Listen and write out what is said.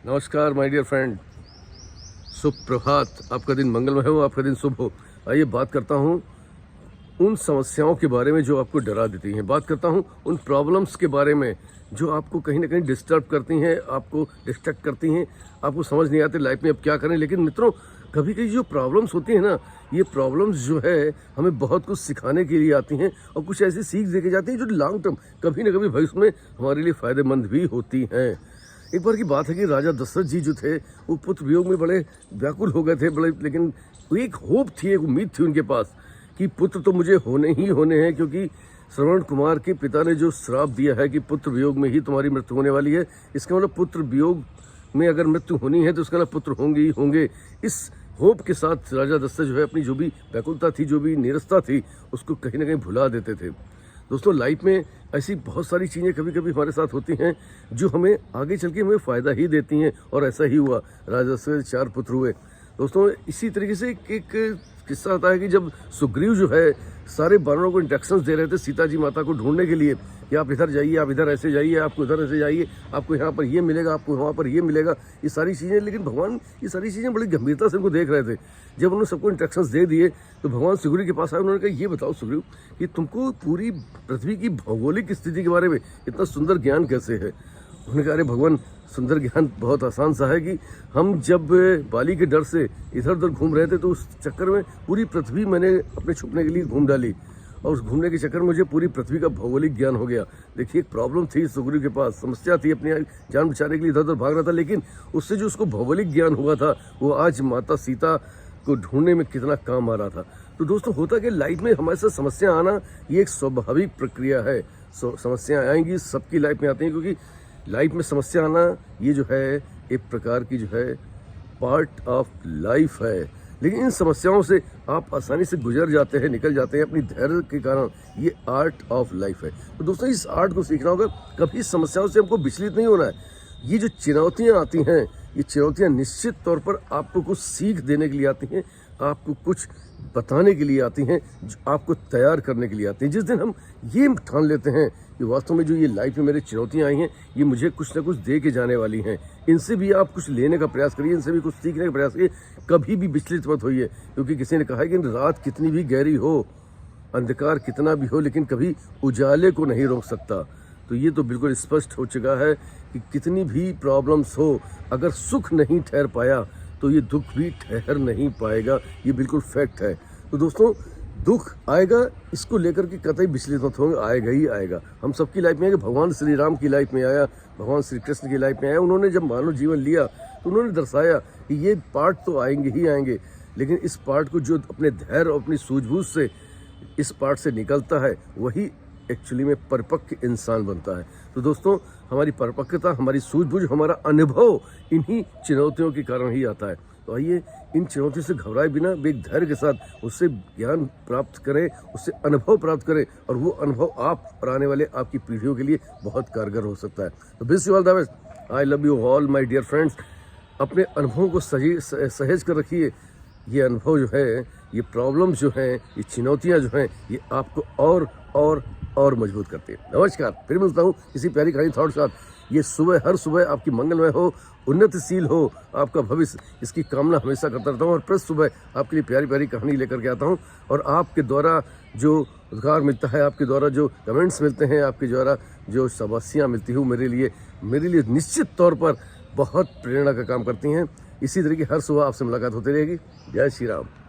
नमस्कार my dear friend, सुप्रभात। आपका दिन मंगलमय हो, आपका दिन शुभ हो। आइए बात करता हूँ उन समस्याओं के बारे में जो आपको डरा देती हैं। बात करता हूँ उन प्रॉब्लम्स के बारे में जो आपको कहीं ना कहीं डिस्टर्ब करती हैं, आपको डिस्ट्रैक्ट करती हैं, आपको समझ नहीं आते लाइफ में अब क्या करें। लेकिन मित्रों, कभी कभी जो प्रॉब्लम्स होती हैं ना, ये प्रॉब्लम्स जो है हमें बहुत कुछ सिखाने के लिए आती हैं और कुछ ऐसी सीख दे के जाती हैं जो लॉन्ग टर्म कभी ना कभी भविष्य में हमारे लिए फ़ायदेमंद भी होती हैं। एक बार की बात है कि राजा दशरथ जी जो थे वो पुत्र वियोग में बड़े व्याकुल हो गए थे बड़े, लेकिन एक होप थी, एक उम्मीद थी उनके पास कि पुत्र तो मुझे होने ही होने हैं, क्योंकि श्रवण कुमार के पिता ने जो श्राप दिया है कि पुत्र वियोग में ही तुम्हारी मृत्यु होने वाली है, इसका मतलब पुत्र वियोग में अगर मृत्यु होनी है तो उसका मतलब पुत्र होंगे ही होंगे। इस होप के साथ राजा दशरथ जो है अपनी जो भी व्याकुलता थी, जो भी निरस्ता थी, उसको कहीं ना कहीं भुला देते थे। दोस्तों, लाइफ में ऐसी बहुत सारी चीज़ें कभी कभी हमारे साथ होती हैं जो हमें आगे चल के हमें फ़ायदा ही देती हैं, और ऐसा ही हुआ। राजा दशरथ के 4 पुत्र हुए। दोस्तों, इसी तरीके से एक किस्सा आता है कि जब सुग्रीव जो है सारे वानरों को इंस्ट्रक्शंस दे रहे थे सीता जी माता को ढूंढने के लिए कि आप इधर जाइए, आप इधर ऐसे जाइए, आपको इधर ऐसे जाइए, आपको यहाँ पर ये मिलेगा, आपको वहाँ पर ये मिलेगा, ये सारी चीज़ें। लेकिन भगवान ये सारी चीज़ें बड़ी गंभीरता से उनको देख रहे थे। जब उन्होंने सबको इंस्ट्रक्शंस दे दिए तो भगवान सुग्रीव के पास आए। उन्होंने कहा, ये बताओ सुग्रीव कि तुमको पूरी पृथ्वी की भौगोलिक स्थिति के बारे में इतना सुंदर ज्ञान कैसे है। उन्होंने कहा, अरे भगवान, सुंदर ज्ञान बहुत आसान सा है कि हम जब बाली के डर से इधर उधर घूम रहे थे तो उस चक्कर में पूरी पृथ्वी मैंने अपने छुपने के लिए घूम डाली, और उस घूमने के चक्कर में मुझे पूरी पृथ्वी का भौगोलिक ज्ञान हो गया। देखिए, एक प्रॉब्लम थी सुग्रीव के पास, समस्या थी, अपनी जान बचाने के लिए इधर उधर भाग रहा था, लेकिन उससे जो उसको भौगोलिक ज्ञान हुआ था वो आज माता सीता को ढूंढने में कितना काम आ रहा था। तो दोस्तों, होता कि लाइफ में हमारे साथ समस्या आना ये एक स्वाभाविक प्रक्रिया है। समस्याएं आएंगी, सबकी लाइफ में आती हैं, क्योंकि लाइफ में समस्या आना ये जो है एक प्रकार की जो है पार्ट ऑफ लाइफ है। लेकिन इन समस्याओं से आप आसानी से गुजर जाते हैं, निकल जाते हैं अपनी धैर्य के कारण। ये आर्ट ऑफ लाइफ है। तो दोस्तों, इस आर्ट को सीखना होगा। कभी समस्याओं से हमको विचलित नहीं होना है। ये जो चुनौतियाँ आती हैं, ये चुनौतियाँ निश्चित तौर पर आपको कुछ सीख देने के लिए आती हैं, आपको कुछ बताने के लिए आती हैं, आपको तैयार करने के लिए आती हैं। जिस दिन हम ये ठान लेते हैं कि वास्तव में जो ये लाइफ में मेरी चुनौतियाँ आई हैं, ये मुझे कुछ ना कुछ दे के जाने वाली हैं, इनसे भी आप कुछ लेने का प्रयास करिए, इनसे भी कुछ सीखने का प्रयास करिए। कभी भी विचलित मत होइए, क्योंकि किसी ने कहा है कि रात कितनी भी गहरी हो, अंधकार कितना भी हो, लेकिन कभी उजाले को नहीं रोक सकता। तो ये तो बिल्कुल स्पष्ट हो चुका है कि कितनी भी प्रॉब्लम्स हो, अगर सुख नहीं ठहर पाया तो ये दुख भी ठहर नहीं पाएगा। ये बिल्कुल फैक्ट है। तो दोस्तों, दुख आएगा, इसको लेकर के कतई विचलित मत होंगे, आएगा ही आएगा। हम सबकी लाइफ में आएगा। भगवान श्री राम की लाइफ में आया, भगवान श्री कृष्ण की लाइफ में आया। उन्होंने जब मानव जीवन लिया तो उन्होंने दर्शाया कि ये पार्ट तो आएंगे ही आएंगे, लेकिन इस पार्ट को जो अपने धैर्य और अपनी सूझबूझ से इस पार्ट से निकलता है, वही एक्चुअली में परिपक्व इंसान बनता है। तो दोस्तों, हमारी परिपक्वता, हमारी सूझबूझ, हमारा अनुभव इन्हीं चुनौतियों के कारण ही आता है। तो आइए, इन चुनौतियों से घबराए बिना एक धैर्य के साथ उससे ज्ञान प्राप्त करें, उससे अनुभव प्राप्त करें, और वो अनुभव आप और आने वाले आपकी पीढ़ियों के लिए बहुत कारगर हो सकता है। तो wish you all the best. I love you all my dear friends. अपने अनुभवों को सहेज कर रखिए। ये अनुभव जो है, ये प्रॉब्लम्स जो हैं, ये चुनौतियाँ जो हैं, ये आपको और मजबूत करते हैं। नमस्कार, फिर मिलता हूँ किसी प्यारी कहानी थॉट के साथ। ये सुबह, हर सुबह आपकी मंगलमय हो, उन्नतिशील हो आपका भविष्य, इसकी कामना हमेशा करता रहता हूँ। और प्रति सुबह आपके लिए प्यारी प्यारी कहानी लेकर के आता हूँ, और आपके द्वारा जो उद्गार मिलता है, आपके द्वारा जो कमेंट्स मिलते हैं, आपके द्वारा जो शाबाशियाँ मिलती हैं, मेरे लिए निश्चित तौर पर बहुत प्रेरणा का काम करती हैं। इसी तरीके हर सुबह आपसे मुलाकात होती रहेगी। जय श्री राम।